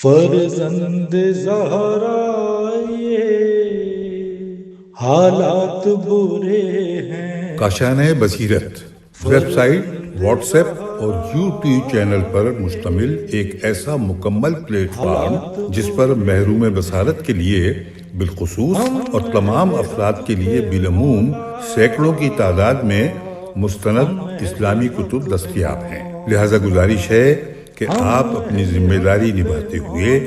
فرزند زہرا یہ حالات برے ہیں۔ کاشانۂ بصیرت ویب سائٹ، واٹس ایپ اور یوٹیوب چینل پر مشتمل ایک ایسا مکمل پلیٹ فارم جس پر محروم بصارت کے لیے بالخصوص اور تمام افراد کے لیے بالعموم سینکڑوں کی تعداد میں مستند اسلامی کتب دستیاب ہیں۔ لہذا گزارش ہے کہ آپ اپنی ذمہ داری نبھاتے ہوئے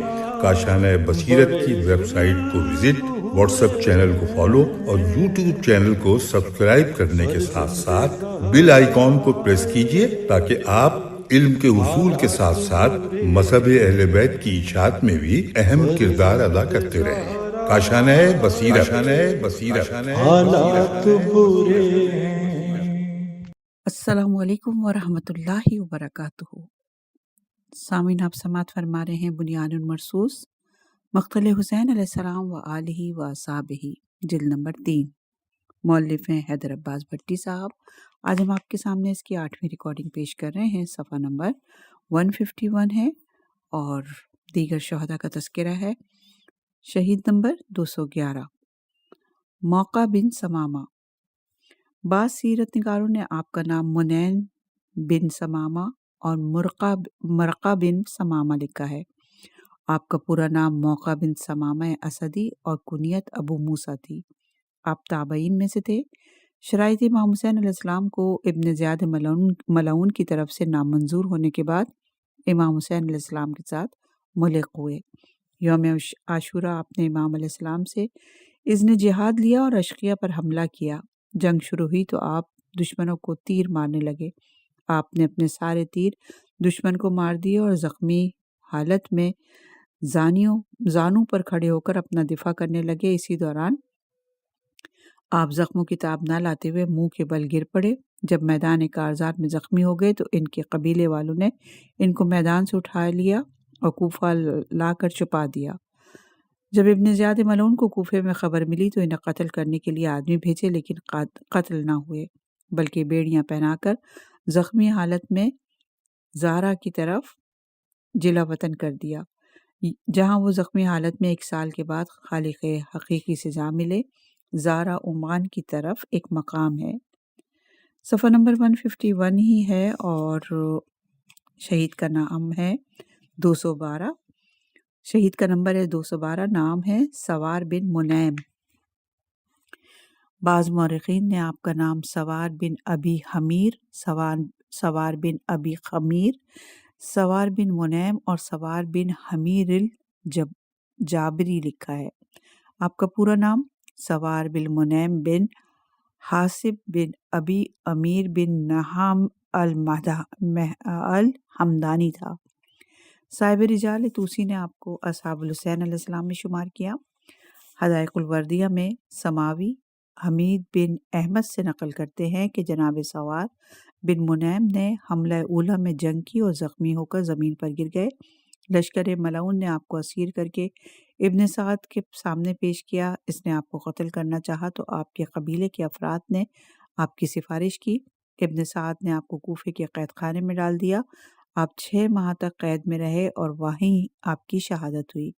کاشانۂ بصیرت کی ویب سائٹ کو وزٹ، واٹس ایپ چینل کو فالو اور یوٹیوب چینل کو سبسکرائب کرنے کے ساتھ ساتھ بیل آئیکن کو پریس کیجئے تاکہ آپ علم کے حصول کے ساتھ ساتھ مذہب اہل بیت کی اشاعت میں بھی اہم کردار ادا کرتے رہیں۔ کاشانۂ بصیرت۔ حالات برے ہیں۔ السلام علیکم ورحمۃ اللہ وبرکاتہ۔ سامعین، آپ سماعت فرما رہے ہیں بنیان المرصوص مقتل حسین علیہ السلام و آلہ و اصحابہ، جلد نمبر 3۔ مؤلف ہیں حیدر عباس بھٹی صاحب۔ آج ہم آپ کے سامنے اس کی 8ویں ریکارڈنگ پیش کر رہے ہیں۔ صفحہ نمبر 151 ہے اور دیگر شہداء کا تذکرہ ہے۔ شہید نمبر 211، موقع بن ثمامہ۔ بعض سیرت نگاروں نے آپ کا نام منین بن ثمامہ اور مرقہ بن ثمامہ لکھا ہے۔ آپ کا پورا نام موقع بن ثمامہ اسدی اور کنیت ابو موسیٰ تھی۔ آپ تابعین میں سے تھے۔ شرائط امام حسین علیہ السلام کو ابن زیاد ملعون کی طرف سے نامنظور ہونے کے بعد امام حسین علیہ السلام کے ساتھ ملحق ہوئے۔ یوم عاشوراء آپ نے امام علیہ السلام سے اذن جہاد لیا اور اشقیہ پر حملہ کیا۔ جنگ شروع ہوئی تو آپ دشمنوں کو تیر مارنے لگے۔ آپ نے اپنے سارے تیر دشمن کو مار دیے اور زخمی حالت میں زانوں پر کھڑے ہو کر اپنا دفاع کرنے لگے۔ اسی دوران آپ زخموں کی تاب نہ لاتے ہوئے منہ کے بل گر پڑے۔ جب میدان کارزار میں زخمی ہو گئے تو ان کے قبیلے والوں نے ان کو میدان سے اٹھا لیا اور کوفہ لا کر چھپا دیا۔ جب ابن زیاد ملعون کو کوفے میں خبر ملی تو انہیں قتل کرنے کے لیے آدمی بھیجے، لیکن قتل نہ ہوئے بلکہ بیڑیاں پہنا کر زخمی حالت میں زارا کی طرف جلا وطن کر دیا، جہاں وہ زخمی حالت میں 1 سال کے بعد خالق حقیقی سے جا ملے۔ زارا عمان کی طرف ایک مقام ہے۔ صفحہ نمبر 151 ہی ہے اور شہید کا نام ہے 212۔ شہید کا نمبر ہے 212، نام ہے سوار بن منیم۔ بعض مورخین نے آپ کا نام سوار بن ابی حمیر، سوار بن ابی خمیر، سوار بن منیم اور سوار بن حمیر الجابری لکھا ہے۔ آپ کا پورا نام سوار بن منیم بن حاسب بن ابی امیر بن نحام الحمدانی تھا۔ صاحب رجال طوسی نے آپ کو اصحاب الحسین علیہ السلام میں شمار کیا۔ حدائق الوردیہ میں سماوی حمید بن احمد سے نقل کرتے ہیں کہ جناب سوار بن منیم نے حملہ اولیٰ میں جنگ کی اور زخمی ہو کر زمین پر گر گئے۔ لشکر ملعون نے آپ کو اسیر کر کے ابن سعد کے سامنے پیش کیا۔ اس نے آپ کو قتل کرنا چاہا تو آپ کے قبیلے کے افراد نے آپ کی سفارش کی۔ ابن سعد نے آپ کو کوفے کے قید خانے میں ڈال دیا۔ آپ 6 ماہ تک قید میں رہے اور وہیں آپ کی شہادت ہوئی۔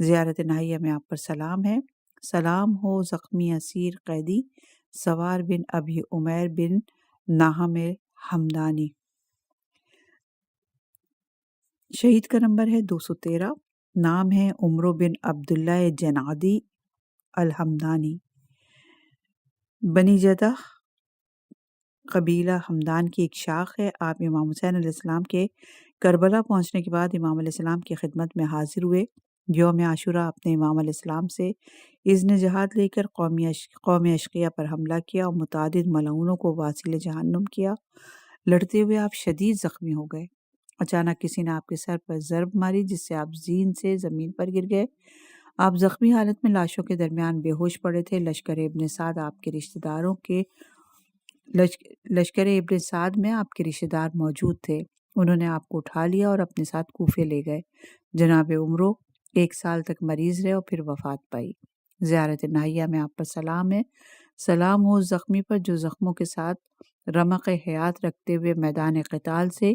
زیارت نہائیہ میں آپ پر سلام ہے۔ سلام ہو زخمی اسیر قیدی سوار بن ابی عمیر بن ناہم حمدانی۔ شہید کا نمبر ہے 213، نام ہے عمرو بن عبداللہ جنادی الحمدانی۔ بنی جدہ قبیلہ حمدان کی ایک شاخ ہے۔ آپ امام حسین علیہ السلام کے کربلا پہنچنے کے بعد امام علیہ السلام کی خدمت میں حاضر ہوئے۔ یوم عاشوراء آپ نے امام علیہ السلام سے اذن جہاد لے کر قوم اشقیہ پر حملہ کیا اور متعدد ملعونوں کو واصل جہنم کیا۔ لڑتے ہوئے آپ شدید زخمی ہو گئے۔ اچانک کسی نے آپ کے سر پر ضرب ماری جس سے آپ زین سے زمین پر گر گئے۔ آپ زخمی حالت میں لاشوں کے درمیان بے ہوش پڑے تھے۔ لشکر ابن سعد میں آپ کے رشتہ دار موجود تھے۔ انہوں نے آپ کو اٹھا لیا اور اپنے ساتھ کوفے لے گئے۔ جناب عمرو 1 سال تک مریض رہے اور پھر وفات پائی۔ زیارت نہائیہ میں آپ پر سلام ہے۔ سلام ہو زخمی پر جو زخموں کے ساتھ رمق حیات رکھتے ہوئے میدان قتال سے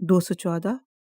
214,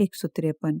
153।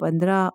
15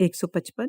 155।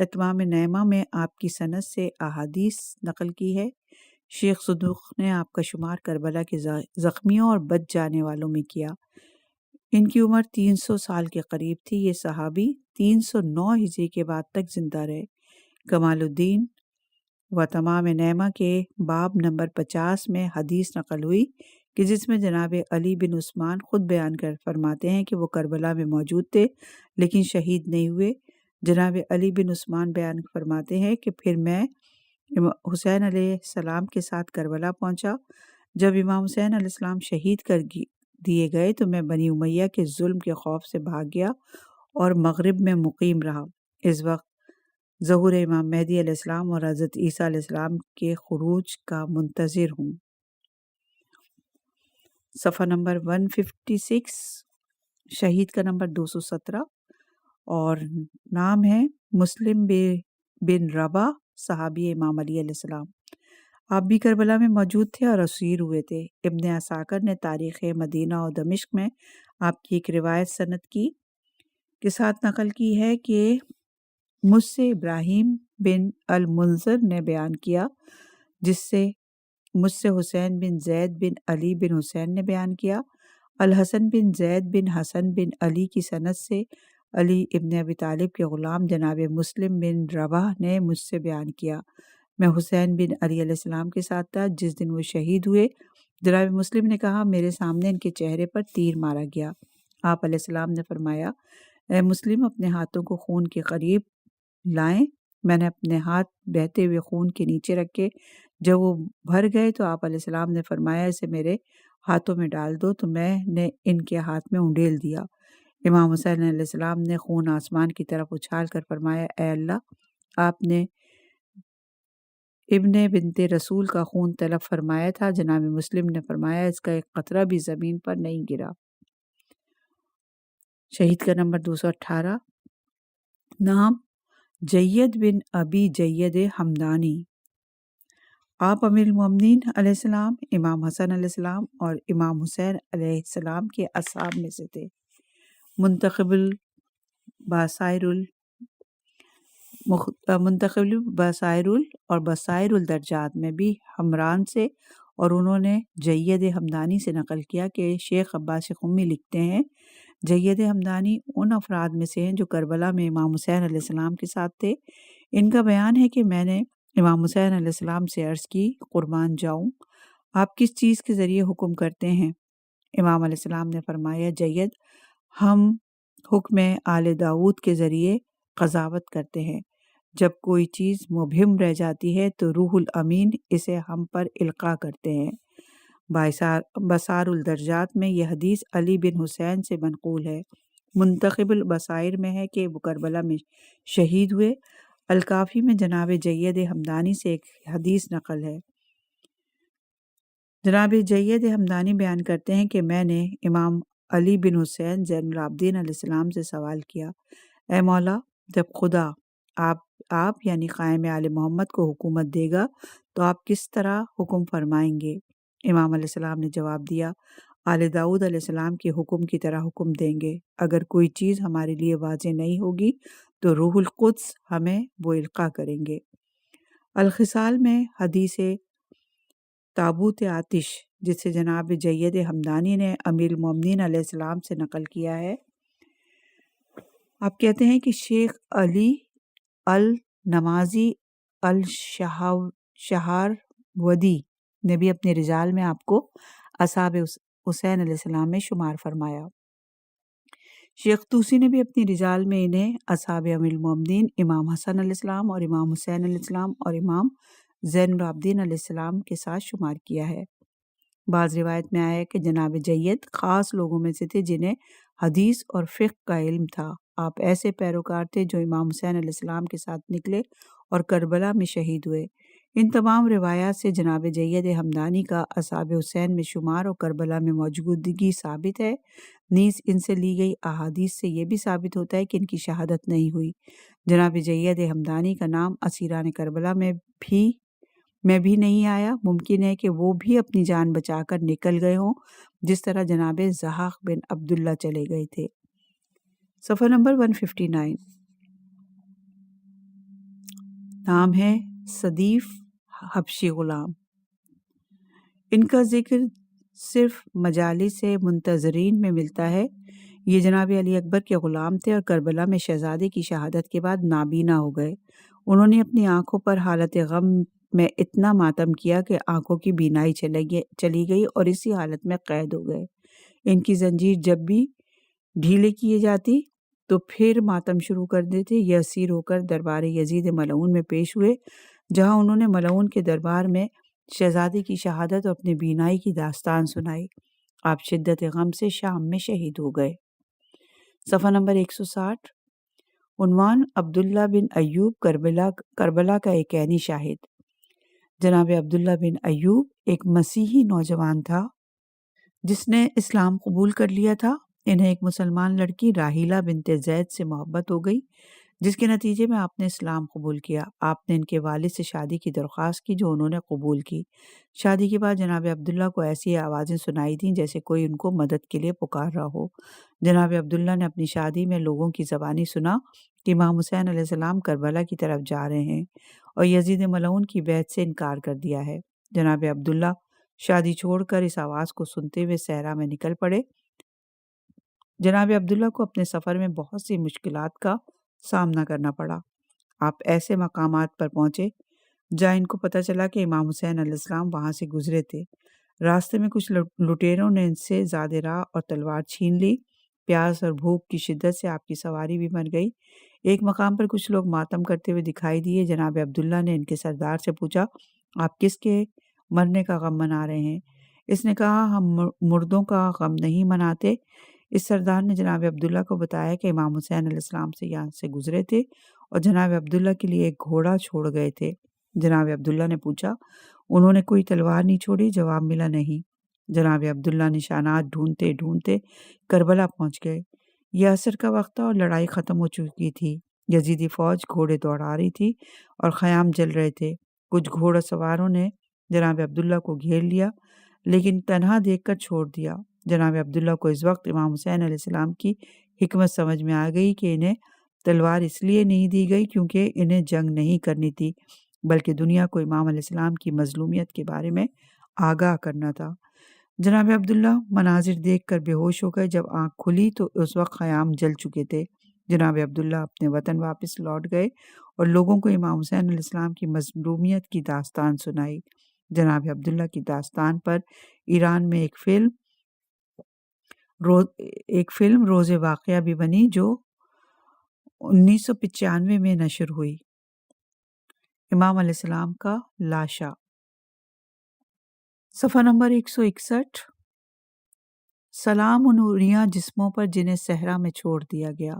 اتمام نعمہ میں آپ کی سند سے احادیث نقل کی ہے۔ شیخ صدوق نے آپ کا شمار کربلا کے زخمیوں اور بچ جانے والوں میں کیا۔ ان کی عمر 300 سال کے قریب تھی۔ یہ صحابی 309 ہجری کے بعد تک زندہ رہے۔ کمال الدین و تمام نعمہ کے باب نمبر 50 میں حدیث نقل ہوئی کہ جس میں جناب علی بن عثمان خود بیان کر فرماتے ہیں کہ وہ کربلا میں موجود تھے لیکن شہید نہیں ہوئے۔ جناب علی بن عثمان بیان فرماتے ہیں کہ پھر میں حسین علیہ السلام کے ساتھ کربلا پہنچا۔ جب امام حسین علیہ السلام شہید کر دیے گئے تو میں بنی امیہ کے ظلم کے خوف سے بھاگ گیا اور مغرب میں مقیم رہا۔ اس وقت ظہور امام مہدی علیہ السلام اور حضرت عیسیٰ علیہ السلام کے خروج کا منتظر ہوں۔ صفحہ نمبر 156، شہید کا نمبر 217 اور نام ہے مسلم بن ربا، صحابی امام علی علیہ السلام۔ آپ بھی کربلا میں موجود تھے اور اسیر ہوئے تھے۔ ابن عساکر نے تاریخ مدینہ اور دمشق میں آپ کی ایک روایت سند کے ساتھ نقل کی ہے کہ مجھ سے ابراہیم بن المنذر نے بیان کیا، جس سے مجھ سے حسین بن زید بن علی بن حسین نے بیان کیا۔ الحسن بن زید بن حسن بن علی کی سند سے علی ابن ابی طالب کے غلام جناب مسلم بن رباح نے مجھ سے بیان کیا۔ میں حسین بن علی علیہ السلام کے ساتھ تھا جس دن وہ شہید ہوئے۔ جناب مسلم نے کہا میرے سامنے ان کے چہرے پر تیر مارا گیا۔ آپ علیہ السلام نے فرمایا اے مسلم اپنے ہاتھوں کو خون کے قریب لائیں۔ میں نے اپنے ہاتھ بہتے ہوئے خون کے نیچے رکھے۔ جب وہ بھر گئے تو آپ علیہ السلام نے فرمایا اسے میرے ہاتھوں میں ڈال دو، تو میں نے ان کے ہاتھ میں انڈیل دیا۔ امام حسین علیہ السلام نے خون آسمان کی طرف اچھال کر فرمایا اے اللہ، آپ نے ابن بنت رسول کا خون طلب فرمایا تھا۔ جناب مسلم نے فرمایا اس کا ایک قطرہ بھی زمین پر نہیں گرا۔ شہید کا نمبر 218، نام جید بن ابی جید حمدانی۔ آپ امیر المومنین علیہ السلام، امام حسن علیہ السلام اور امام حسین علیہ السلام کے اصحاب میں سے تھے۔ منتخب البصائر اور بصائر الدرجات میں بھی حمران سے، اور انہوں نے جید حمدانی سے نقل کیا کہ شیخ عباس قمی لکھتے ہیں جید حمدانی ان افراد میں سے ہیں جو کربلا میں امام حسین علیہ السلام کے ساتھ تھے۔ ان کا بیان ہے کہ میں نے امام حسین علیہ السلام سے عرض کی قربان جاؤں، آپ کس چیز کے ذریعے حکم کرتے ہیں؟ امام علیہ السلام نے فرمایا جید، ہم حکم آل داؤد کے ذریعے قضاوت کرتے ہیں۔ جب کوئی چیز مبہم رہ جاتی ہے تو روح الامین اسے ہم پر القاء کرتے ہیں۔ بصائر الدرجات میں یہ حدیث علی بن حسین سے منقول ہے۔ منتخب البصائر میں ہے کہ وہ کربلا میں شہید ہوئے۔ الکافی میں جناب جید حمدانی سے ایک حدیث نقل ہے۔ جناب جید حمدانی بیان کرتے ہیں کہ میں نے امام علی بن حسین زین العابدین علیہ السلام سے سوال کیا اے مولا، جب خدا آپ یعنی قائم آل محمد کو حکومت دے گا تو آپ کس طرح حکم فرمائیں گے؟ امام علیہ السلام نے جواب دیا آل داؤد علیہ السلام کے حکم کی طرح حکم دیں گے۔ اگر کوئی چیز ہمارے لیے واضح نہیں ہوگی تو روح القدس ہمیں وہ القاء کریں گے۔ الخصال میں حدیث تابوت آتش جسے جناب جید حمدانی نے امیر المومنین علیہ السلام سے نقل کیا ہے، آپ کہتے ہیں کہ شیخ علی النمازی الشہرودی نے بھی اپنے رجال میں آپ کو اصحاب حسین علیہ السلام میں شمار فرمایا۔ شیخ طوسی نے بھی اپنی رجال میں انہیں اصحاب امیر المومنین امام حسن علیہ السلام اور امام حسین علیہ السلام اور امام زین العابدین علیہ السلام کے ساتھ شمار کیا ہے۔ بعض روایت میں آیا ہے کہ جناب جید خاص لوگوں میں سے تھے جنہیں حدیث اور فقہ کا علم تھا۔ آپ ایسے پیروکار تھے جو امام حسین علیہ السلام کے ساتھ نکلے اور کربلا میں شہید ہوئے۔ ان تمام روایات سے جناب جید حمدانی کا اصحاب حسین میں شمار اور کربلا میں موجودگی ثابت ہے۔ نیز ان سے لی گئی احادیث سے یہ بھی ثابت ہوتا ہے کہ ان کی شہادت نہیں ہوئی۔ جناب جید حمدانی کا نام اسیران کربلا میں بھی نہیں آیا۔ ممکن ہے کہ وہ بھی اپنی جان بچا کر نکل گئے ہوں جس طرح جناب زحاق بن عبداللہ چلے گئے تھے۔ صفحہ نمبر 159، نام ہے صدیف حبشی غلام۔ ان کا ذکر صرف مجالس منتظرین میں ملتا ہے۔ یہ جناب علی اکبر کے غلام تھے اور کربلا میں شہزادے کی شہادت کے بعد نابینا ہو گئے۔ انہوں نے اپنی آنکھوں پر حالت غم میں اتنا ماتم کیا کہ آنکھوں کی بینائی چلی گئی اور اسی حالت میں قید ہو گئے۔ ان کی زنجیر جب بھی ڈھیلے کیے جاتی تو پھر ماتم شروع کر دیتے۔ یہ اسیر ہو کر دربار یزید ملعون میں پیش ہوئے، جہاں انہوں نے ملعون کے دربار میں شہزادے کی شہادت اور اپنی بینائی کی داستان سنائی۔ آپ شدت غم سے شام میں شہید ہو گئے۔ صفحہ نمبر 160۔ عنوان عبداللہ بن ایوب کربلا کا ایک عینی شاہد۔ جناب عبداللہ بن ایوب ایک مسیحی نوجوان تھا جس نے اسلام قبول کر لیا تھا۔ انہیں ایک مسلمان لڑکی راحیلہ بنت زید سے محبت ہو گئی، جس کے نتیجے میں آپ نے اسلام قبول کیا۔ آپ نے ان کے والد سے شادی کی درخواست کی، جو انہوں نے قبول کی۔ شادی کے بعد جناب عبداللہ کو ایسی آوازیں سنائی دیں جیسے کوئی ان کو مدد کے لیے پکار رہا ہو۔ جناب عبداللہ نے اپنی شادی میں لوگوں کی زبانی سنا کہ امام حسین علیہ السلام کربلا کی طرف جا رہے ہیں اور یزید ملعون کی بیعت سے انکار کر دیا ہے۔ جناب عبداللہ شادی چھوڑ کر اس آواز کو سنتے ہوئے صحرا میں نکل پڑے۔ جناب عبداللہ کو اپنے سفر میں بہت سی مشکلات کا سامنا کرنا پڑا۔ آپ ایسے مقامات پر پہنچے جہاں ان کو پتہ چلا کہ امام حسین علیہ السلام وہاں سے گزرے تھے۔ راستے میں کچھ لٹیروں نے ان سے زاد راہ اور تلوار چھین لی۔ پیاس اور بھوک کی شدت سے آپ کی سواری بھی مر گئی۔ ایک مقام پر کچھ لوگ ماتم کرتے ہوئے دکھائی دیے۔ جناب عبداللہ نے ان کے سردار سے پوچھا، آپ کس کے مرنے کا غم منا رہے ہیں؟ اس نے کہا، ہم مردوں کا غم نہیں مناتے۔ اس سردار نے جناب عبداللہ کو بتایا کہ امام حسین علیہ السلام سے یہاں سے گزرے تھے اور جناب عبداللہ کے لیے ایک گھوڑا چھوڑ گئے تھے۔ جناب عبداللہ نے پوچھا، انہوں نے کوئی تلوار نہیں چھوڑی؟ جواب ملا، نہیں۔ جناب عبداللہ نشانات ڈھونڈتے ڈھونڈتے کربلا پہنچ گئے۔ یہ عصر کا وقت تھا اور لڑائی ختم ہو چکی تھی۔ یزیدی فوج گھوڑے دوڑا رہی تھی اور خیام جل رہے تھے۔ کچھ گھوڑا سواروں نے جناب عبداللہ کو گھیر لیا لیکن تنہا دیکھ کر چھوڑ دیا۔ جناب عبداللہ کو اس وقت امام حسین علیہ السلام کی حکمت سمجھ میں آ گئی کہ انہیں تلوار اس لیے نہیں دی گئی کیونکہ انہیں جنگ نہیں کرنی تھی، بلکہ دنیا کو امام علیہ السلام کی مظلومیت کے بارے میں آگاہ کرنا تھا۔ جناب عبداللہ مناظر دیکھ کر بے ہوش ہو گئے۔ جب آنکھ کھلی تو اس وقت خیام جل چکے تھے۔ جناب عبداللہ اپنے وطن واپس لوٹ گئے اور لوگوں کو امام حسین علیہ السلام کی مظلومیت کی داستان سنائی۔ جناب عبداللہ کی داستان پر ایران میں ایک فلم روز واقعہ بھی بنی جو 1995 میں نشر ہوئی۔ امام علیہ السلام کا لاشا۔ صفحہ نمبر 161۔ سلام ان نوریاں جسموں پر جنہیں صحرا میں چھوڑ دیا گیا،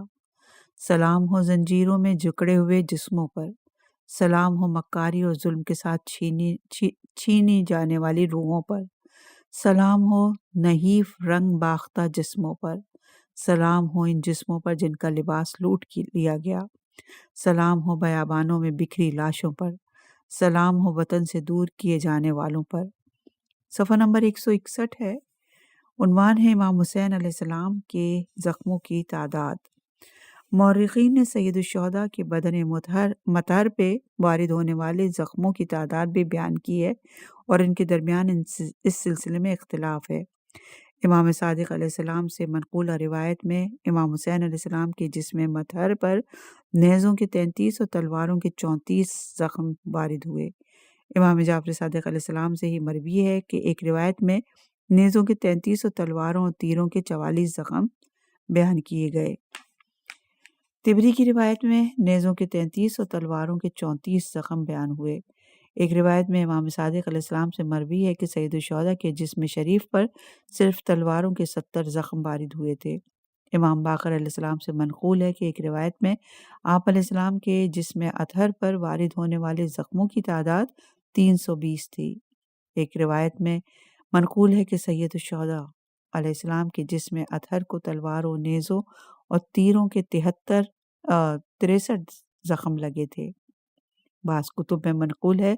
سلام ہو زنجیروں میں جکڑے ہوئے جسموں پر، سلام ہو مکاری اور ظلم کے ساتھ چھینی جانے والی روحوں پر، سلام ہو نحیف رنگ باختہ جسموں پر، سلام ہو ان جسموں پر جن کا لباس لوٹ لیا گیا، سلام ہو بیابانوں میں بکھری لاشوں پر، سلام ہو وطن سے دور کیے جانے والوں پر۔ صفحہ نمبر 161 ہے۔ عنوان ہے امام حسین علیہ السلام کے زخموں کی تعداد۔ مورخین نے سید الشہداء کے بدن مطہر پہ وارد ہونے والے زخموں کی تعداد بھی بیان کی ہے اور ان کے درمیان اس سلسلے میں اختلاف ہے۔ امام صادق علیہ السلام سے منقولہ روایت میں امام حسین علیہ السلام کے جسم مطہر پر نیزوں کے 33 اور تلواروں کے 34 زخم وارد ہوئے۔ امام جعفر صادق علیہ السلام سے ہی مروی ہے کہ ایک روایت میں نیزوں کے 33 اور تلواروں اور تیروں کے 44 زخم بیان کیے گئے۔ طبری کی روایت میں نیزوں کے 33 اور تلواروں کے 34 زخم بیان ہوئے۔ ایک روایت میں امام صادق علیہ السلام سے مروی ہے کہ سید الشہداء کے جسم شریف پر صرف تلواروں کے 70 زخم وارد ہوئے تھے۔ امام باقر علیہ السلام سے منقول ہے کہ ایک روایت میں آپ علیہ السلام کے جسم اطہر پر وارد ہونے والے زخموں کی تعداد 320 تھی۔ ایک روایت میں منقول ہے کہ سید الشہداء علیہ السلام کے جسم اطہر کو تلواروں، نیزوں اور تیروں کے 63 زخم لگے تھے۔ بعض کتب میں منقول ہے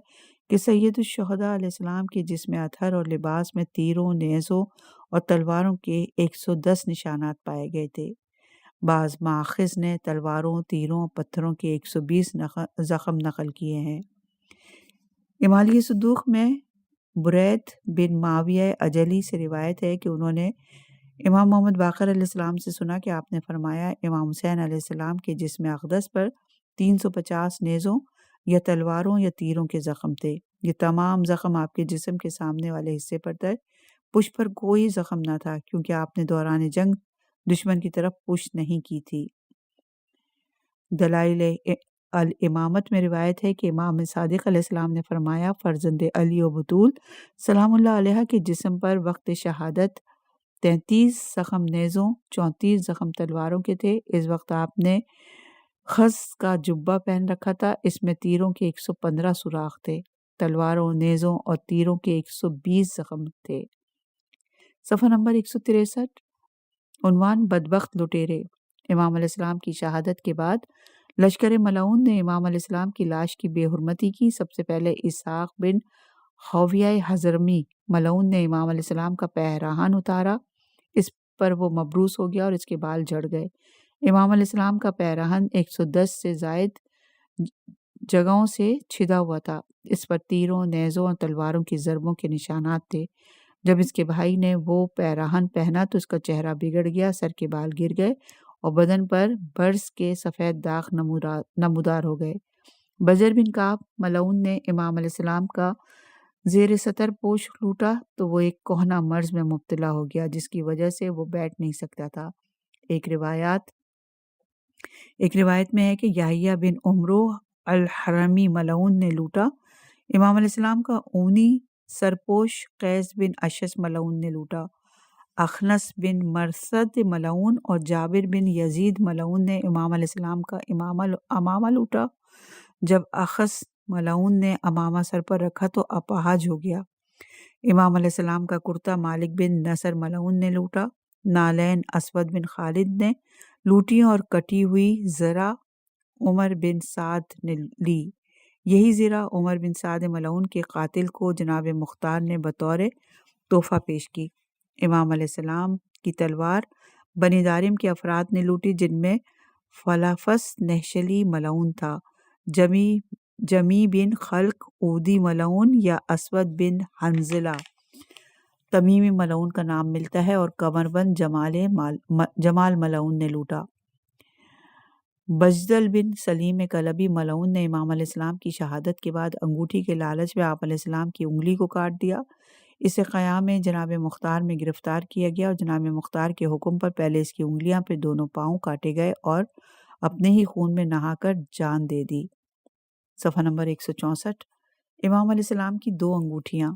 کہ سید الشہداء علیہ السلام کے جسم اطہر اور لباس میں تیروں، نیزوں اور تلواروں کے 110 نشانات پائے گئے تھے۔ بعض ماخذ نے تلواروں، تیروں، پتھروں کے 120 زخم نقل کیے ہیں۔ امالی صدوق میں برید بن معاویہ اجلی سے روایت ہے کہ انہوں نے امام محمد باقر علیہ السلام سے سنا کہ آپ نے فرمایا امام حسین علیہ السلام کے جسم اقدس پر 350 نیزوں یا تلواروں یا تیروں کے زخم تھے۔ یہ تمام زخم آپ کے جسم کے سامنے والے حصے پر تھے، پشت پر کوئی زخم نہ تھا کیونکہ آپ نے دوران جنگ دشمن کی طرف پشت نہیں کی تھی۔ دلائل الامامت میں روایت ہے کہ امام صادق علیہ السلام نے فرمایا فرزند علی و بطول سلام اللہ علیہ کے جسم پر وقت شہادت 33 زخم نیزوں، 34 زخم تلواروں کے تھے۔ اس وقت آپ نے خز کا جبہ پہن رکھا تھا، اس میں تیروں کے 115 سوراخ تھے، تلواروں، نیزوں اور تیروں کے 120 زخم تھے۔ صفحہ نمبر 163، عنوان بدبخت لٹیرے۔ امام علیہ السلام کی شہادت کے بعد لشکر ملعون نے امام علیہ السلام کی لاش کی بے حرمتی کی۔ سب سے پہلے اسحاق بن خویہ حضرمی ملعون نے امام علیہ السلام کا پیراہن اتارا، اس پر وہ مبروس ہو گیا اور اس کے بال جھڑ گئے۔ امام علیہ السلام کا پیراہن 110 سے زائد جگہوں سے چھدا ہوا تھا، اس پر تیروں، نیزوں اور تلواروں کی ضربوں کے نشانات تھے۔ جب اس کے بھائی نے وہ پیراہن پہنا تو اس کا چہرہ بگڑ گیا، سر کے بال گر گئے اور بدن پر برس کے سفید داغ نمودار ہو گئے۔ بجر بن کعب ملعون نے امام علیہ السلام کا زیر ستر پوش لوٹا تو وہ ایک کہنہ مرض میں مبتلا ہو گیا جس کی وجہ سے وہ بیٹھ نہیں سکتا تھا۔ ایک روایت میں ہے کہ یحییٰ بن عمرو الحرمی ملعون نے لوٹا۔ امام علیہ السلام کا اونی سرپوش قیس بن اشعث ملعون نے لوٹا۔ اخنس بن مرثد ملعون اور جابر بن یزید ملعون نے امام علیہ السلام کا امامہ لوٹا۔ جب اخس ملعون نے امامہ سر پر رکھا تو اپاہج ہو گیا۔ امام علیہ السلام کا کرتا مالک بن نصر ملعون نے لوٹا۔ نالین اسود بن خالد نے لوٹی اور کٹی ہوئی زرہ عمر بن سعد نے لی۔ یہی زرہ عمر بن سعد ملعون کے قاتل کو جناب مختار نے بطور تحفہ پیش کی۔ امام علیہ السلام کی تلوار بنی دارم کے افراد نے لوٹی جن میں فلافس نہشلی ملعون تھا، جمی بن خلق اودی ملعون یا اسود بن حنظلہ تمیمی ملعون کا نام ملتا ہے اور کمربند جمال ملعون نے لوٹا۔ بجدل بن سلیم کلبی ملعون نے امام علیہ السلام کی شہادت کے بعد انگوٹھی کے لالچ میں آپ علیہ السلام کی انگلی کو کاٹ دیا۔ اسے قیام میں جناب مختار میں گرفتار کیا گیا اور جناب مختار کے حکم پر پہلے اس کی انگلیاں پھر دونوں پاؤں کاٹے گئے اور اپنے ہی خون میں نہا کر جان دے دی۔ صفحہ نمبر 164، امام علیہ السلام کی 2 انگوٹھیاں۔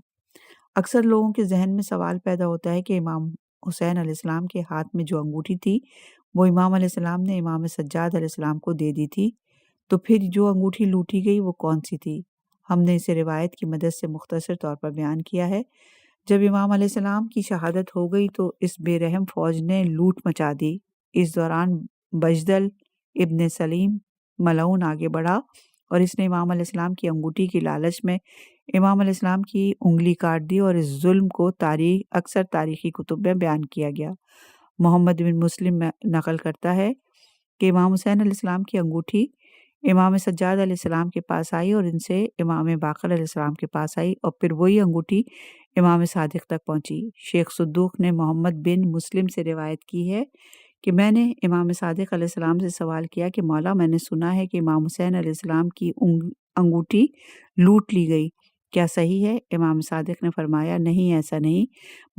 اکثر لوگوں کے ذہن میں سوال پیدا ہوتا ہے کہ امام حسین علیہ السلام کے ہاتھ میں جو انگوٹھی تھی وہ امام علیہ السلام نے امام سجاد علیہ السلام کو دے دی تھی، تو پھر جو انگوٹھی لوٹی گئی وہ کون سی تھی؟ ہم نے اسے روایت کی مدد سے مختصر طور پر بیان کیا ہے۔ جب امام علیہ السلام کی شہادت ہو گئی تو اس بے رحم فوج نے لوٹ مچا دی۔ اس دوران بجدل ابن سلیم ملعون آگے بڑھا اور اس نے امام علیہ السلام کی انگوٹھی کی لالچ میں امام علیہ السلام کی انگلی کاٹ دی اور اس ظلم کو اکثر تاریخی کتب میں بیان کیا گیا۔ محمد بن مسلم نقل کرتا ہے کہ امام حسین علیہ السلام کی انگوٹھی امام سجاد علیہ السلام کے پاس آئی اور ان سے امام باقر علیہ السلام کے پاس آئی اور پھر وہی انگوٹھی امام صادق تک پہنچی۔ شیخ صدوق نے محمد بن مسلم سے روایت کی ہے کہ میں نے امام صادق علیہ السلام سے سوال کیا کہ مولا میں نے سنا ہے کہ امام حسین علیہ السلام کی انگوٹھی لوٹ لی گئی، کیا صحیح ہے؟ امام صادق نے فرمایا نہیں، ایسا نہیں،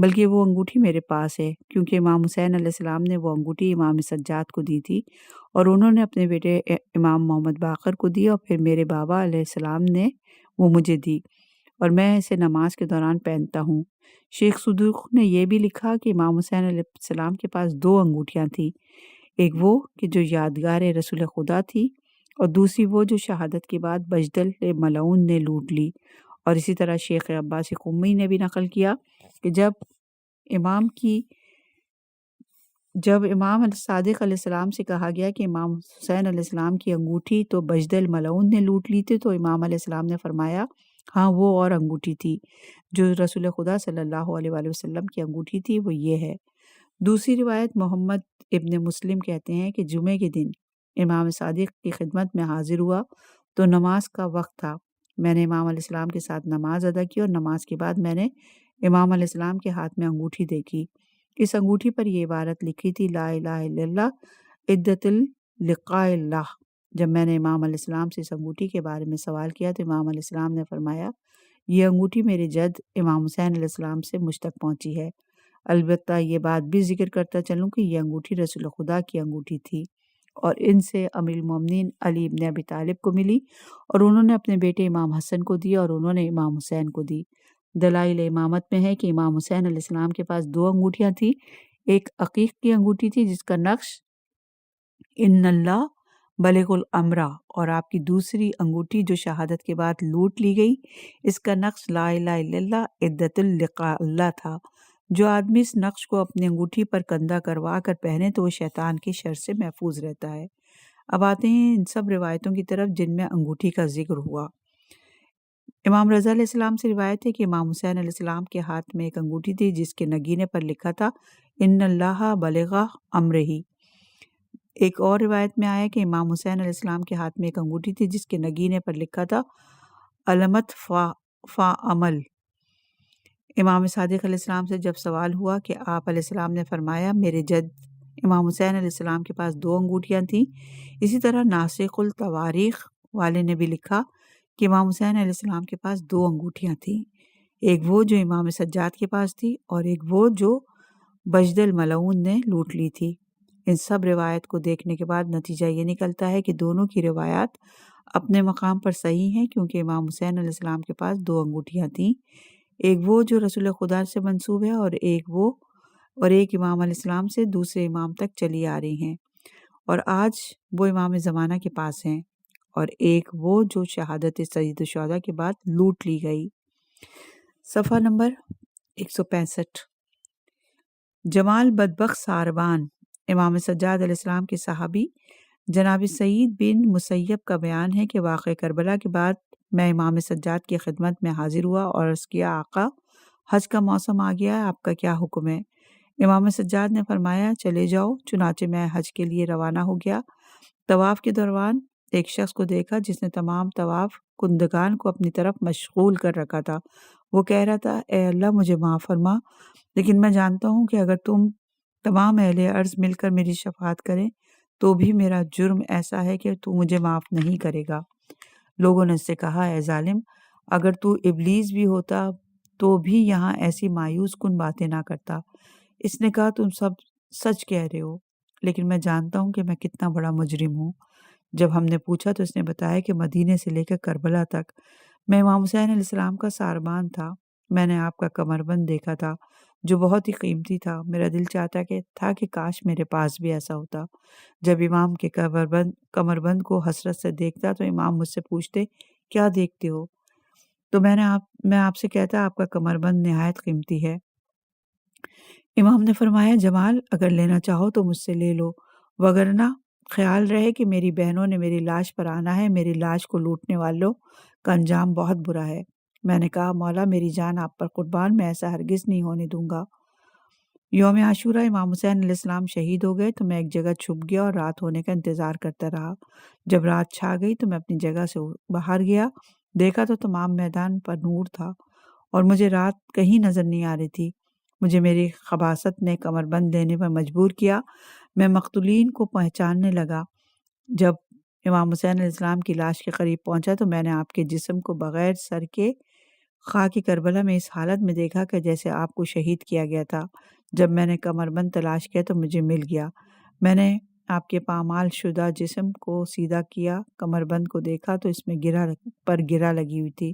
بلکہ وہ انگوٹھی میرے پاس ہے، کیونکہ امام حسین علیہ السلام نے وہ انگوٹھی امام سجاد کو دی تھی اور انہوں نے اپنے بیٹے امام محمد باقر کو دی اور پھر میرے بابا علیہ السلام نے وہ مجھے دی اور میں اسے نماز کے دوران پہنتا ہوں۔ شیخ صدوق نے یہ بھی لکھا کہ امام حسین علیہ السلام کے پاس 2 انگوٹھیاں تھیں، ایک وہ کہ جو یادگار رسول خدا تھی اور دوسری وہ جو شہادت کے بعد بجدل ملعون نے لوٹ لی۔ اور اسی طرح شیخ عباس قمی نے بھی نقل کیا کہ جب امام صادق علیہ السلام سے کہا گیا کہ امام حسین علیہ السلام کی انگوٹھی تو بجدل ملعون نے لوٹ لی تھی، تو امام علیہ السلام نے فرمایا ہاں وہ اور انگوٹھی تھی، جو رسول خدا صلی اللہ علیہ وآلہ وسلم کی انگوٹھی تھی وہ یہ ہے۔ دوسری روایت محمد ابن مسلم کہتے ہیں کہ جمعے کے دن امام صادق کی خدمت میں حاضر ہوا تو نماز کا وقت تھا۔ میں نے امام علیہ السلام کے ساتھ نماز ادا کی اور نماز کے بعد میں نے امام علیہ السلام کے ہاتھ میں انگوٹھی دیکھی۔ اس انگوٹھی پر یہ عبارت لکھی تھی، لا الہ الا اللہ عدت لقاء اللہ۔ جب میں نے امام علیہ السلام سے اس انگوٹھی کے بارے میں سوال کیا تو امام علیہ السلام نے فرمایا، یہ انگوٹھی میرے جد امام حسین علیہ السلام سے مجھ تک پہنچی ہے۔ البتہ یہ بات بھی ذکر کرتا چلوں کہ یہ انگوٹھی رسول خدا کی انگوٹھی تھی اور ان سے امیر المومنین علی ابن ابی طالب کو ملی اور انہوں نے اپنے بیٹے امام حسن کو دی اور انہوں نے امام حسین کو دی۔ دلائل امامت میں ہے کہ امام حسین علیہ السلام کے پاس 2 انگوٹھیاں تھیں، ایک عقیق کی انگوٹھی تھی جس کا نقش ان اللہ بلغ الامرا، اور آپ کی دوسری انگوٹھی جو شہادت کے بعد لوٹ لی گئی، اس کا نقش لا الہ الا اللہ عدت اللقاء اللہ تھا۔ جو آدمی اس نقش کو اپنی انگوٹھی پر کندہ کروا کر پہنے تو وہ شیطان کی شر سے محفوظ رہتا ہے۔ اب آتے ہیں ان سب روایتوں کی طرف جن میں انگوٹھی کا ذکر ہوا۔ امام رضا علیہ السلام سے روایت ہے کہ امام حسین علیہ السلام کے ہاتھ میں ایک انگوٹھی تھی جس کے نگینے پر لکھا تھا ان اللہ بلغ امرہ۔ ایک اور روایت میں آیا کہ امام حسین علیہ السلام کے ہاتھ میں ایک انگوٹھی تھی جس کے نگینے پر لکھا تھا علمت فا عمل۔ امام صادق علیہ السلام سے جب سوال ہوا کہ آپ علیہ السلام نے فرمایا میرے جد امام حسین علیہ السلام کے پاس 2 انگوٹھیاں تھیں۔ اسی طرح ناسخ التواریخ والے نے بھی لکھا کہ امام حسین علیہ السلام کے پاس 2 انگوٹھیاں تھیں، ایک وہ جو امام سجاد کے پاس تھی اور ایک وہ جو بجد الملعون نے لوٹ لی تھی۔ ان سب روایت کو دیکھنے کے بعد نتیجہ یہ نکلتا ہے کہ دونوں کی روایات اپنے مقام پر صحیح ہیں، کیونکہ امام حسین علیہ السلام کے پاس 2 انگوٹھیاں تھیں، ایک وہ جو رسول خدا سے منسوب ہے اور ایک امام علیہ السلام سے دوسرے امام تک چلی آ رہی ہیں، اور آج وہ امام زمانہ کے پاس ہیں، اور ایک وہ جو شہادت سید الشہداء کے بعد لوٹ لی گئی۔ صفحہ نمبر 165۔ جمال بدبخت ساربان امام سجاد علیہ السلام کے صحابی جناب سعید بن مسیب کا بیان ہے کہ واقعہ کربلا کے بعد میں امام سجاد کی خدمت میں حاضر ہوا اور عرض کیا، آقا حج کا موسم آ گیا ہے، آپ کا کیا حکم ہے؟ امام سجاد نے فرمایا، چلے جاؤ۔ چنانچہ میں حج کے لیے روانہ ہو گیا۔ طواف کے دوران ایک شخص کو دیکھا جس نے تمام طواف کنندگان کو اپنی طرف مشغول کر رکھا تھا۔ وہ کہہ رہا تھا، اے اللہ مجھے معاف فرما، لیکن میں جانتا ہوں کہ اگر تم تمام اہل ارض مل کر میری شفاعت کریں تو بھی میرا جرم ایسا ہے کہ تو مجھے معاف نہیں کرے گا۔ لوگوں نے اس سے کہا، اے ظالم، اگر تو ابلیس بھی ہوتا تو بھی یہاں ایسی مایوس کن باتیں نہ کرتا۔ اس نے کہا، تم سب سچ کہہ رہے ہو، لیکن میں جانتا ہوں کہ میں کتنا بڑا مجرم ہوں۔ جب ہم نے پوچھا تو اس نے بتایا کہ مدینے سے لے کر کربلا تک میں امام حسین علیہ السلام کا ساربان تھا۔ میں نے آپ کا کمربند دیکھا تھا جو بہت ہی قیمتی تھا۔ میرا دل چاہتا کہ کاش میرے پاس بھی ایسا ہوتا۔ جب امام کے کمربند کو حسرت سے دیکھتا تو امام مجھ سے پوچھتے، کیا دیکھتے ہو؟ تو میں آپ سے کہتا، آپ کا کمربند نہایت قیمتی ہے۔ امام نے فرمایا، جمال اگر لینا چاہو تو مجھ سے لے لو، وگرنہ خیال رہے کہ میری بہنوں نے میری لاش پر آنا ہے، میری لاش کو لوٹنے والوں کا انجام بہت برا ہے۔ میں نے کہا، مولا میری جان آپ پر قربان، میں ایسا ہرگز نہیں ہونے دوں گا۔ یوم عاشورہ امام حسین علیہ السلام شہید ہو گئے تو میں ایک جگہ چھپ گیا اور رات ہونے کا انتظار کرتا رہا۔ جب رات چھا گئی تو میں اپنی جگہ سے باہر گیا، دیکھا تو تمام میدان پر نور تھا اور مجھے رات کہیں نظر نہیں آ رہی تھی۔ مجھے میری خباثت نے کمربند لینے پر مجبور کیا۔ میں مقتولین کو پہچاننے لگا۔ جب امام حسین علیہ السلام کی لاش کے قریب پہنچا تو میں نے آپ کے جسم کو بغیر سر کے خاک کربلا میں اس حالت میں دیکھا کہ جیسے آپ کو شہید کیا گیا تھا۔ جب میں نے کمربند تلاش کیا تو مجھے مل گیا۔ میں نے آپ کے پامال شدہ جسم کو سیدھا کیا، کمربند کو دیکھا تو اس میں گرہ لگی ہوئی تھی۔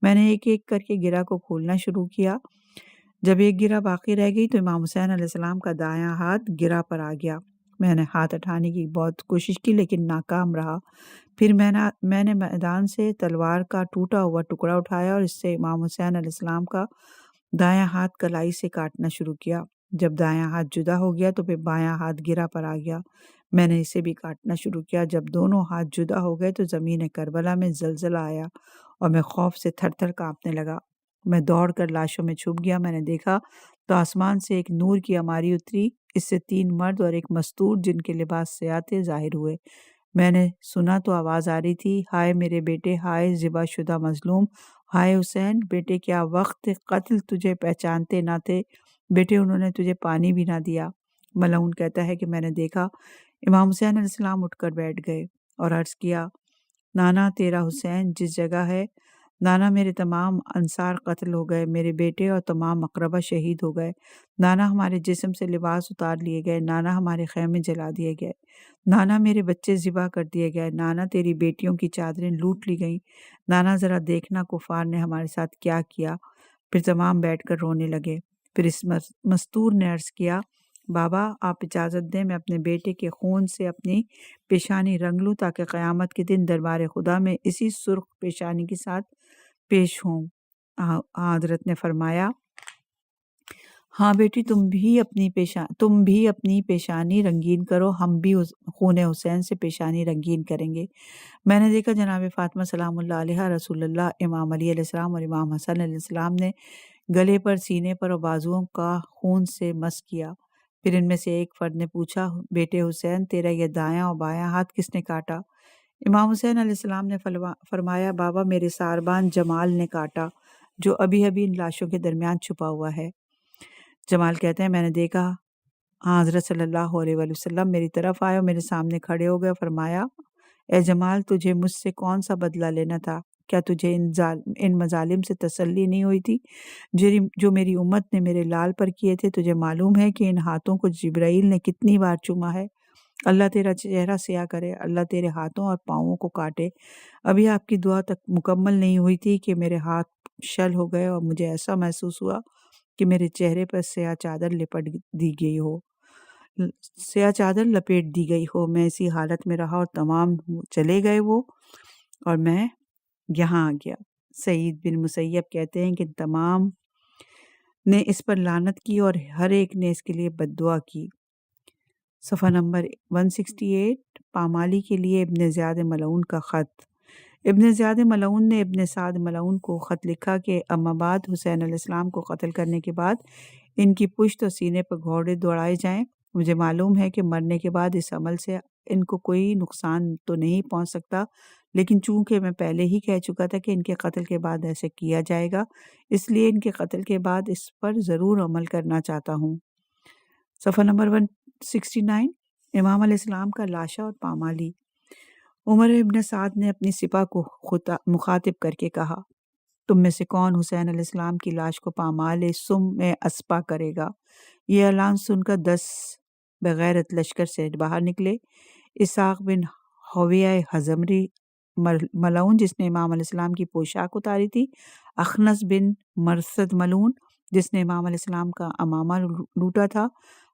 میں نے ایک ایک کر کے گرہ کو کھولنا شروع کیا۔ جب ایک گرہ باقی رہ گئی تو امام حسین علیہ السلام کا دایاں ہاتھ گرہ پر آ گیا۔ میں نے ہاتھ اٹھانے کی بہت کوشش کی لیکن ناکام رہا۔ پھر میں نے میدان سے تلوار کا ٹوٹا ہوا ٹکڑا اٹھایا اور اس سے امام حسین علیہ السلام کا دایاں ہاتھ کلائی سے کاٹنا شروع کیا۔ جب دایاں ہاتھ جدا ہو گیا تو پھر بایاں ہاتھ گرہ پر آ گیا۔ میں نے اسے بھی کاٹنا شروع کیا۔ جب دونوں ہاتھ جدا ہو گئے تو زمین کربلا میں زلزلہ آیا اور میں خوف سے تھر تھر کانپنے لگا۔ میں دوڑ کر لاشوں میں چھپ گیا۔ میں نے دیکھا تو آسمان سے ایک نور کی عماری اتری، اس سے 3 مرد اور ایک مستور جن کے لباس سیاہ تھے ظاہر ہوئے۔ میں نے سنا تو آواز آ رہی تھی، ہائے میرے بیٹے، ہائے ذبح شدہ مظلوم، ہائے حسین، بیٹے کیا وقت قتل، تجھے پہچانتے نہ تھے بیٹے، انہوں نے تجھے پانی بھی نہ دیا۔ ملعون کہتا ہے کہ میں نے دیکھا امام حسین علیہ السلام اٹھ کر بیٹھ گئے اور عرض کیا، نانا تیرا حسین جس جگہ ہے، نانا میرے تمام انصار قتل ہو گئے، میرے بیٹے اور تمام اقربا شہید ہو گئے، نانا ہمارے جسم سے لباس اتار لیے گئے، نانا ہمارے خیمے جلا دیے گئے، نانا میرے بچے ذبح کر دیے گئے، نانا تیری بیٹیوں کی چادریں لوٹ لی گئیں، نانا ذرا دیکھنا کفار نے ہمارے ساتھ کیا کیا۔ پھر تمام بیٹھ کر رونے لگے۔ پھر اس مستور نے عرض کیا، بابا آپ اجازت دیں میں اپنے بیٹے کے خون سے اپنی پیشانی رنگ لوں تاکہ قیامت کے دن دربار خدا میں اسی سرخ پیشانی کے ساتھ پیش ہوں۔ حضرت نے فرمایا، ہاں بیٹی تم بھی اپنی پیشانی رنگین کرو، ہم بھی خون حسین سے پیشانی رنگین کریں گے۔ میں نے دیکھا جناب فاطمہ سلام اللہ علیہا، رسول اللہ، امام علی علیہ السلام اور امام حسن علیہ السلام نے گلے پر، سینے پر اور بازوؤں کا خون سے مس کیا۔ پھر ان میں سے ایک فرد نے پوچھا، بیٹے حسین تیرا یہ دایاں اور بایاں ہاتھ کس نے کاٹا؟ امام حسین علیہ السلام نے فرمایا، بابا میرے ساربان جمال نے کاٹا جو ابھی ابھی ان لاشوں کے درمیان چھپا ہوا ہے۔ جمال کہتے ہیں، میں نے دیکھا حضرت صلی اللہ علیہ وآلہ وسلم میری طرف آئے اور میرے سامنے کھڑے ہو گئے، فرمایا، اے جمال تجھے مجھ سے کون سا بدلہ لینا تھا؟ کیا تجھے ان مظالم سے تسلی نہیں ہوئی تھی جو میری امت نے میرے لال پر کیے تھے؟ تجھے معلوم ہے کہ ان ہاتھوں کو جبرائیل نے کتنی بار چوما ہے؟ اللہ تیرا چہرہ سیاہ کرے، اللہ تیرے ہاتھوں اور پاؤں کو کاٹے۔ ابھی آپ کی دعا تک مکمل نہیں ہوئی تھی کہ میرے ہاتھ شل ہو گئے اور مجھے ایسا محسوس ہوا کہ میرے چہرے پر سیاہ چادر لپیٹ دی گئی ہو۔ میں اسی حالت میں رہا اور تمام چلے گئے وہ، اور میں یہاں آ گیا۔ سعید بن مسیب کہتے ہیں کہ تمام نے اس پر لعنت کی اور ہر ایک نے اس کے لیے بد دعا کی۔ صفحہ نمبر 168، پامالی کے لیے ابن زیاد ملعون کا خط۔ ابن زیاد ملعون نے ابن سعد ملعون کو خط لکھا کہ اما بعد، حسین علیہ السلام کو قتل کرنے کے بعد ان کی پشت اور سینے پر گھوڑے دوڑائے جائیں۔ مجھے معلوم ہے کہ مرنے کے بعد اس عمل سے ان کو کوئی نقصان تو نہیں پہنچ سکتا، لیکن چونکہ میں پہلے ہی کہہ چکا تھا کہ ان کے قتل کے بعد ایسے کیا جائے گا، اس لیے ان کے قتل کے بعد اس پر ضرور عمل کرنا چاہتا ہوں۔ صفحہ نمبر 169، امام علیہ السلام کا لاشا اور پامالی۔ عمر ابن سعد نے اپنی سپاہ کو مخاطب کر کے کہا، تم میں سے کون حسین علیہ السلام کی لاش کو پامال سم میں اسپا کرے گا؟ یہ اعلان سن کر 10 بغیرت لشکر سے باہر نکلے۔ اسحاق بن حویہ حضمری ملعون جس نے امام علیہ السلام کی پوشاک اتاری تھی، اخنس بن مرثد ملعون جس نے امام علیہ السلام کا امامہ لوٹا تھا،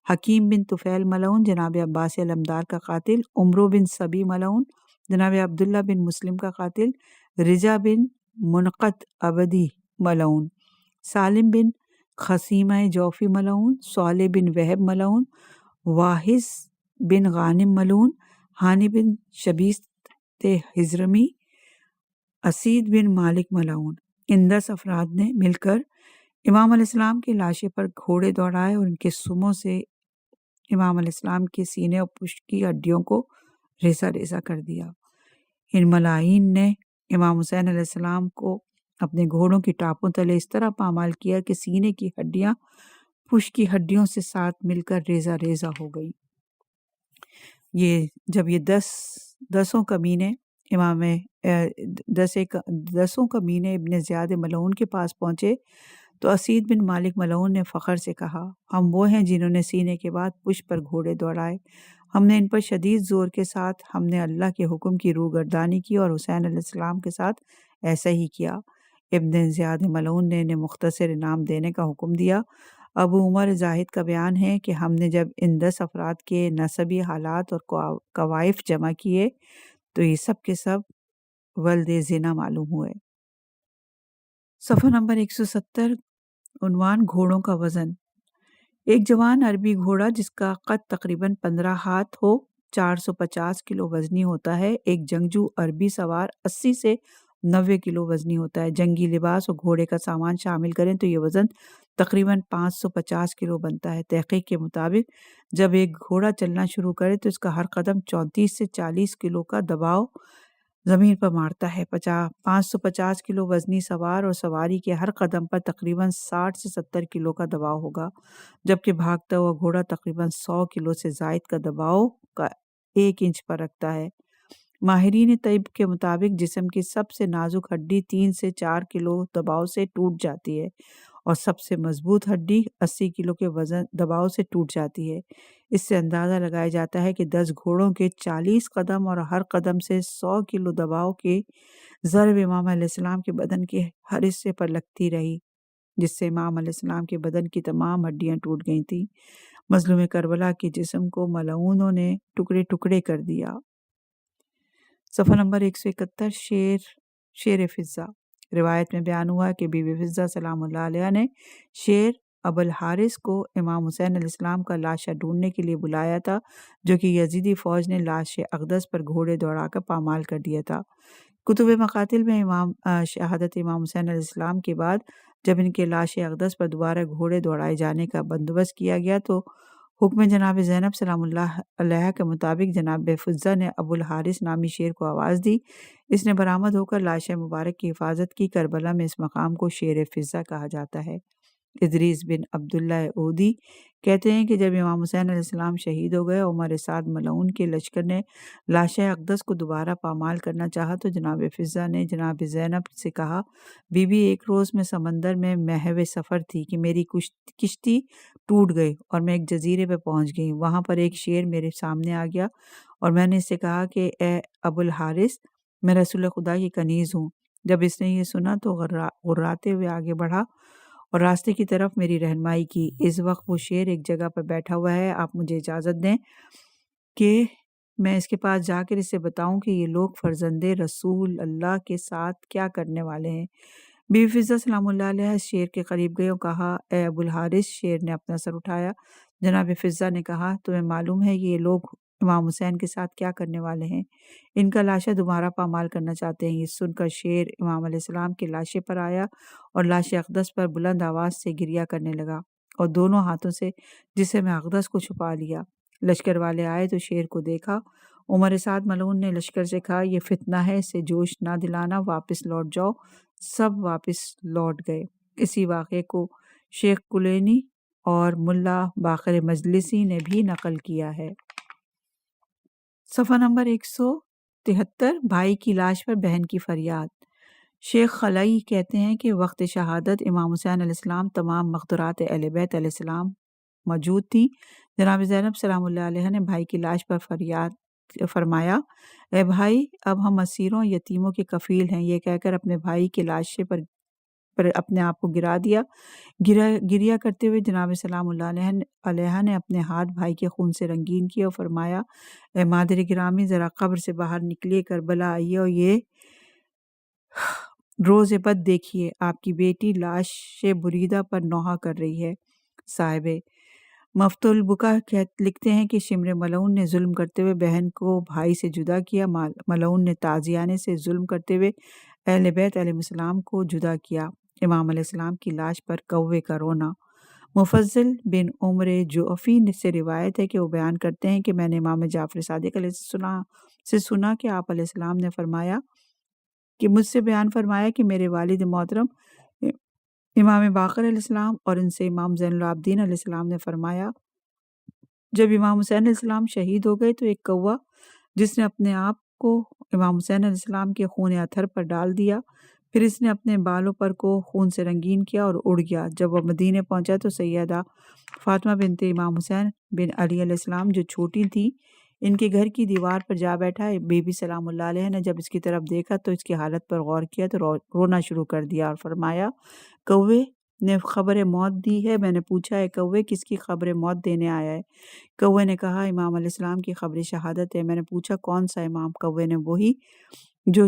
حکیم بن طفیل ملعون جناب عباس علمدار کا قاتل، عمرو بن صبی ملعون جناب عبداللہ بن مسلم کا قاتل، رجا بن منقط عبدی ملعون، سالم بن خسیمہ جوفی ملعون، صالح بن وہب ملعون، واحس بن غانم ملعون، ہانی بن شبیست حضرمی، اسید بن مالک ملعون۔ ان 10 افراد نے مل کر امام علیہ السلام کے لاشے پر گھوڑے دوڑائے اور ان کے سموں سے امام علیہ السلام کے سینے اور پشت کی ہڈیوں کو ریزہ ریزہ کر دیا۔ ان ملاعین نے امام حسین علیہ السلام کو اپنے گھوڑوں کی ٹاپوں تلے اس طرح پامال کیا کہ سینے کی ہڈیاں پشت کی ہڈیوں سے ساتھ مل کر ریزہ ریزہ ہو گئی۔ جب یہ دسوں کمینے ابن زیاد ملعون کے پاس پہنچے تو اسید بن مالک ملعون نے فخر سے کہا، ہم وہ ہیں جنہوں نے سینے کے بعد پشت پر گھوڑے دوڑائے، ہم نے ان پر شدید زور کے ساتھ ہم نے اللہ کے حکم کی روگردانی کی اور حسین علیہ السلام کے ساتھ ایسا ہی کیا۔ ابن زیاد ملعون نے انہیں مختصر انعام دینے کا حکم دیا۔ ابو عمر زاہد کا بیان ہے کہ ہم نے جب ان 10 افراد کے نسبی حالات اور کوائف جمع کیے تو یہ سب کے سب ولد زنا معلوم ہوئے۔ صفحہ نمبر 170، عنوان گھوڑوں کا وزن۔ ایک جوان عربی گھوڑا جس کا قد تقریباً 15 ہاتھ ہو 450 کلو وزنی ہوتا ہے۔ ایک جنگجو عربی سوار 80 سے 90 کلو وزنی ہوتا ہے۔ جنگی لباس اور گھوڑے کا سامان شامل کریں تو یہ وزن تقریباً 550 کلو بنتا ہے۔ تحقیق کے مطابق جب ایک گھوڑا چلنا شروع کرے تو اس کا ہر قدم 34 سے 40 کلو کا دباؤ زمین پر مارتا ہے۔ 550 کلو وزنی سوار اور سواری کے ہر قدم پر تقریباً 60 سے 70 کلو کا دباؤ ہوگا، جبکہ بھاگتا ہوا گھوڑا تقریباً 100 کلو سے زائد کا دباؤ کا 1 انچ پر رکھتا ہے۔ ماہرین طب کے مطابق جسم کی سب سے نازک ہڈی 3 سے 4 کلو دباؤ سے ٹوٹ جاتی ہے اور سب سے مضبوط ہڈی 80 کلو کے وزن دباؤ سے ٹوٹ جاتی ہے۔ اس سے اندازہ لگایا جاتا ہے کہ 10 گھوڑوں کے 40 قدم اور ہر قدم سے 100 کلو دباؤ کی ضرب امام علیہ السلام کے بدن کے ہر حصے پر لگتی رہی، جس سے امام علیہ السلام کے بدن کی تمام ہڈیاں ٹوٹ گئی تھیں۔ مظلوم کربلا کے جسم کو ملعونوں نے ٹکڑے ٹکڑے کر دیا۔ صفحہ نمبر 171 شیر فضہ۔ روایت میں بیان ہوا کہ بی بی فضہ سلام اللہ علیہ نے شیر ابو الحارث کو امام حسین علیہ السلام کا لاشا ڈھونڈنے کے لیے بلایا تھا، جو کہ یزیدی فوج نے لاش اقدس پر گھوڑے دوڑا کر پامال کر دیا تھا۔ کتب مقاتل میں شہادت امام حسین علیہ السلام کے بعد جب ان کے لاش اقدس پر دوبارہ گھوڑے دوڑائے جانے کا بندوبست کیا گیا تو حکم جناب زینب سلام اللہ علیہ کے مطابق جناب فضہ نے ابو الحارث نامی شیر کو آواز دی۔ اس نے برآمد ہو کر لاش مبارک کی حفاظت کی۔ کربلا میں اس مقام کو شیر فضہ کہا جاتا ہے۔ ادریس بن عبداللہ عودی کہتے ہیں کہ جب امام حسین علیہ السلام شہید ہو گئے، عمر سعد ملعون کے لشکر نے لاش اقدس کو دوبارہ پامال کرنا چاہا تو جناب فضہ نے جناب زینب سے کہا، بی بی ایک روز میں سمندر میں محو سفر تھی کہ میری کشتی ٹوٹ گئی اور میں ایک جزیرے پہ پہنچ گئی۔ وہاں پر ایک شیر میرے سامنے آ گیا اور میں نے اس سے کہا کہ اے ابو الحارث، میں رسول خدا کی کنیز ہوں۔ جب اس نے یہ سنا تو غراتے ہوئے آگے بڑھا اور راستے کی طرف میری رہنمائی کی۔ اس وقت وہ شیر ایک جگہ پر بیٹھا ہوا ہے، آپ مجھے اجازت دیں کہ میں اس کے پاس جا کر اسے بتاؤں کہ یہ لوگ فرزند رسول اللہ کے ساتھ کیا کرنے والے ہیں۔ بی بی فضہ سلام اللہ علیہ شیر کے قریب گئے اور کہا، اے ابو الحارث۔ شیر نے اپنا سر اٹھایا۔ جناب فضہ نے کہا، تمہیں معلوم ہے کہ یہ لوگ امام حسین کے ساتھ کیا کرنے والے ہیں؟ ان کا لاشا دوبارہ پامال کرنا چاہتے ہیں۔ یہ سن کر شیر امام علیہ السلام کے لاشے پر آیا اور لاش اقدس پر بلند آواز سے گریہ کرنے لگا اور دونوں ہاتھوں سے جسم اقدس کو چھپا لیا۔ لشکر والے آئے تو شیر کو دیکھا۔ عمر سعد ملعون نے لشکر سے کہا، یہ فتنہ ہے، اسے جوش نہ دلانا، واپس لوٹ جاؤ۔ سب واپس لوٹ گئے۔ اسی واقعے کو شیخ کلینی اور ملا باقر مجلسی نے بھی نقل کیا ہے۔ صفحہ نمبر 173 بھائی کی لاش پر بہن کی فریاد۔ شیخ خلائی کہتے ہیں کہ وقت شہادت امام حسین علیہ السلام تمام مقدرات اہل بیت علیہ السلام موجود تھی۔ جناب زینب سلام اللہ علیہ نے بھائی کی لاش پر فرمایا، اے بھائی، اب ہم اسیروں یتیموں کے کفیل ہیں۔ یہ کہہ کر اپنے بھائی کے لاشے پر اپنے آپ کو گرا دیا۔ گریہ کرتے ہوئے جناب سلام اللہ علیہ نے اپنے ہاتھ بھائی کے خون سے رنگین کیے اور فرمایا، اے مادر گرامی، ذرا قبر سے باہر نکلیے، کربلا آئیے اور یہ روز بد دیکھیے، آپ کی بیٹی لاش بریدہ پر نوحہ کر رہی ہے۔ صاحب مفتح البکا لکھتے ہیں کہ شمر ملعون نے ظلم کرتے ہوئے بہن کو بھائی سے جدا کیا۔ ملعون نے تازیانے سے ظلم کرتے ہوئے اہل بیت علیہ السلام کو جدا کیا۔ امام علیہ السلام کی لاش پر کوے کا رونا۔ مفضل بن عمر جعفی سے روایت ہے کہ وہ بیان کرتے ہیں کہ میں نے امام جعفر صادق علیہ السلام سے سنا کہ آپ علیہ السلام نے فرمایا کہ مجھ سے بیان فرمایا کہ میرے والد محترم امام باقر علیہ السلام اور ان سے امام زین العابدین علیہ السلام نے فرمایا، جب امام حسین علیہ السلام شہید ہو گئے تو ایک کوا جس نے اپنے آپ کو امام حسین علیہ السلام کے خون اطہر پر ڈال دیا، پھر اس نے اپنے بالوں پر کو خون سے رنگین کیا اور اڑ گیا۔ جب وہ مدینے پہنچا تو سیدہ فاطمہ بنت امام حسین بن علی علیہ السلام جو چھوٹی تھی ان کے گھر کی دیوار پر جا بیٹھا۔ بی بی سلام اللہ علیہ نے جب اس کی طرف دیکھا تو اس کی حالت پر غور کیا تو رونا شروع کر دیا اور فرمایا، کوے نے خبر موت دی ہے۔ میں نے پوچھا، اے کوے، کس کی خبر موت دینے آیا ہے؟ کوے نے کہا، امام علیہ السلام کی خبر شہادت ہے۔ میں نے پوچھا، کون سا امام؟ کوے نے، وہی جو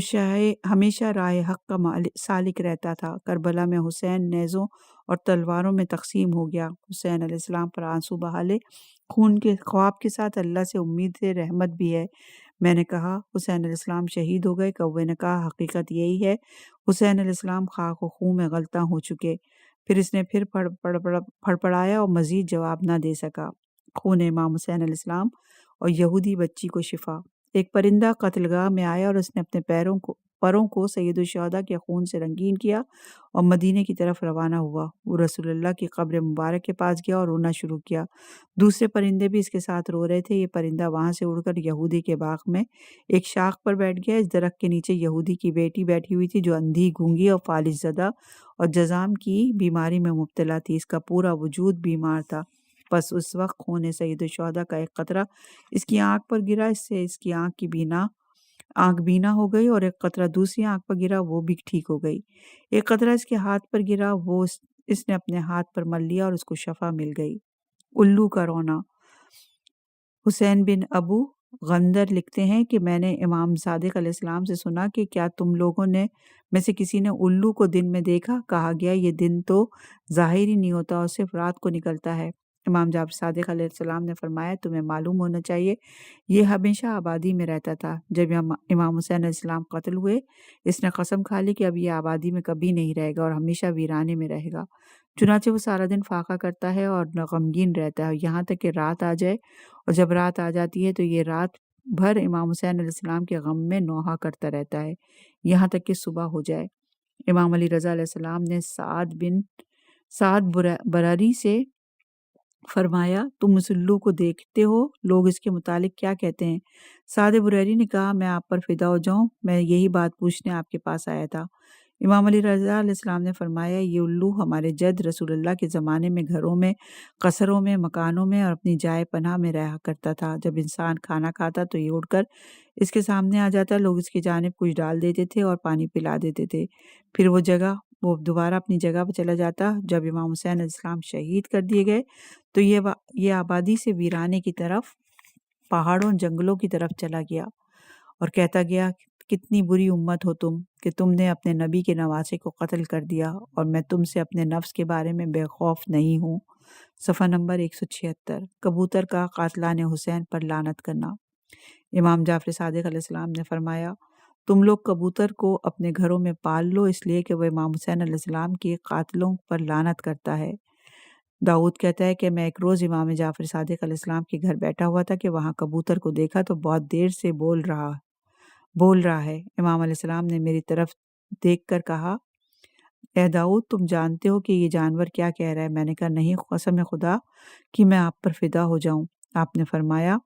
ہمیشہ راہ حق کا سالک رہتا تھا۔ کربلا میں حسین نیزوں اور تلواروں میں تقسیم ہو گیا۔ حسین علیہ السلام پر آنسو بہا لے، خون کے خواب کے ساتھ اللہ سے امید رحمت بھی ہے۔ میں نے کہا، حسین علیہ السلام شہید ہو گئے؟ کوے نے کہا، حقیقت یہی ہے، حسین علیہ السلام خاک و خون میں غلطاں ہو چکے۔ پھر اس نے پھر پڑپڑایا اور مزید جواب نہ دے سکا۔ خون امام حسین علیہ السلام اور یہودی بچی کو شفا۔ ایک پرندہ قتل گاہ میں آیا اور اس نے اپنے پروں کو سید الشہداء کے خون سے رنگین کیا اور مدینے کی طرف روانہ ہوا۔ وہ رسول اللہ کی قبر مبارک کے پاس گیا اور رونا شروع کیا۔ دوسرے پرندے بھی اس کے ساتھ رو رہے تھے۔ یہ پرندہ وہاں سے اڑ کر یہودی کے باغ میں ایک شاخ پر بیٹھ گیا۔ اس درخت کے نیچے یہودی کی بیٹی بیٹھی ہوئی تھی جو اندھی، گونگی اور فالج زدہ اور جذام کی بیماری میں مبتلا تھی۔ اس کا پورا وجود بیمار تھا۔ بس اس وقت خون سید الشہداء کا ایک قطرہ اس کی آنکھ پر گرا۔ اس سے اس کی آنکھ بینا ہو گئی، اور ایک قطرہ دوسری آنکھ پر گرا، وہ بھی ٹھیک ہو گئی۔ ایک قطرہ اس کے ہاتھ پر گرا، وہ اس نے اپنے ہاتھ پر مل لیا اور اس کو شفا مل گئی۔ الو کا رونا۔ حسین بن ابو غندر لکھتے ہیں کہ میں نے امام صادق علیہ السلام سے سنا کہ کیا تم لوگوں میں سے کسی نے الو کو دن میں دیکھا؟ کہا گیا یہ دن تو ظاہر ہی نہیں ہوتا اور صرف رات کو نکلتا ہے۔ امام جعفر صادق علیہ السلام نے فرمایا تمہیں معلوم ہونا چاہیے یہ ہمیشہ آبادی میں رہتا تھا۔ جب امام حسین علیہ السلام قتل ہوئے اس نے قسم کھا لی کہ اب یہ آبادی میں کبھی نہیں رہے گا اور ہمیشہ ویرانے میں رہے گا۔ چنانچہ وہ سارا دن فاقہ کرتا ہے اور غمگین رہتا ہے یہاں تک کہ رات آ جائے، اور جب رات آ جاتی ہے تو یہ رات بھر امام حسین علیہ السلام کے غم میں نوحہ کرتا رہتا ہے یہاں تک کہ صبح ہو جائے۔ امام علی رضا علیہ السلام نے سعد برری سے فرمایا تم اس الو کو دیکھتے ہو، لوگ اس کے متعلق کیا کہتے ہیں؟ سعد برری نے کہا میں آپ پر فدا ہو جاؤں، میں یہی بات پوچھنے آپ کے پاس آیا تھا۔ امام علی رضا علیہ السلام نے فرمایا یہ الو ہمارے جد رسول اللہ کے زمانے میں گھروں میں، قصروں میں، مکانوں میں اور اپنی جائے پناہ میں رہا کرتا تھا۔ جب انسان کھانا کھاتا تو یہ اڑ کر اس کے سامنے آ جاتا، لوگ اس کی جانب کچھ ڈال دیتے تھے اور پانی پلا دیتے تھے، پھر وہ دوبارہ اپنی جگہ پر چلا جاتا۔ جب امام حسین علیہ السلام شہید کر دیے گئے تو یہ آبادی سے ویرانے کی طرف، پہاڑوں جنگلوں کی طرف چلا گیا اور کہتا گیا کتنی بری امت ہو تم کہ تم نے اپنے نبی کے نواسے کو قتل کر دیا، اور میں تم سے اپنے نفس کے بارے میں بے خوف نہیں ہوں۔ صفحہ نمبر 176۔ کبوتر کا قاتلان حسین پر لعنت کرنا۔ امام جعفر صادق علیہ السلام نے فرمایا تم لوگ کبوتر کو اپنے گھروں میں پال لو اس لیے کہ وہ امام حسین علیہ السلام کے قاتلوں پر لعنت کرتا ہے۔ داؤد کہتا ہے کہ میں ایک روز امام جعفر صادق علیہ السلام کے گھر بیٹھا ہوا تھا کہ وہاں کبوتر کو دیکھا تو بہت دیر سے بول رہا ہے۔ امام علیہ السلام نے میری طرف دیکھ کر کہا اے داؤد تم جانتے ہو کہ یہ جانور کیا کہہ رہا ہے؟ میں نے کہا نہیں، قسم خدا کہ میں آپ پر فدا ہو جاؤں۔ آپ نے فرمایا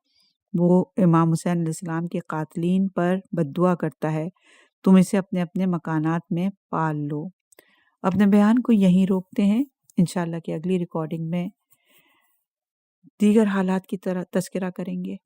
وہ امام حسین علیہ السلام کے قاتلین پر بد دعا کرتا ہے، تم اسے اپنے اپنے مکانات میں پال لو۔ اپنے بیان کو یہیں روکتے ہیں، انشاءاللہ کہ اگلی ریکارڈنگ میں دیگر حالات کی طرح تذکرہ کریں گے۔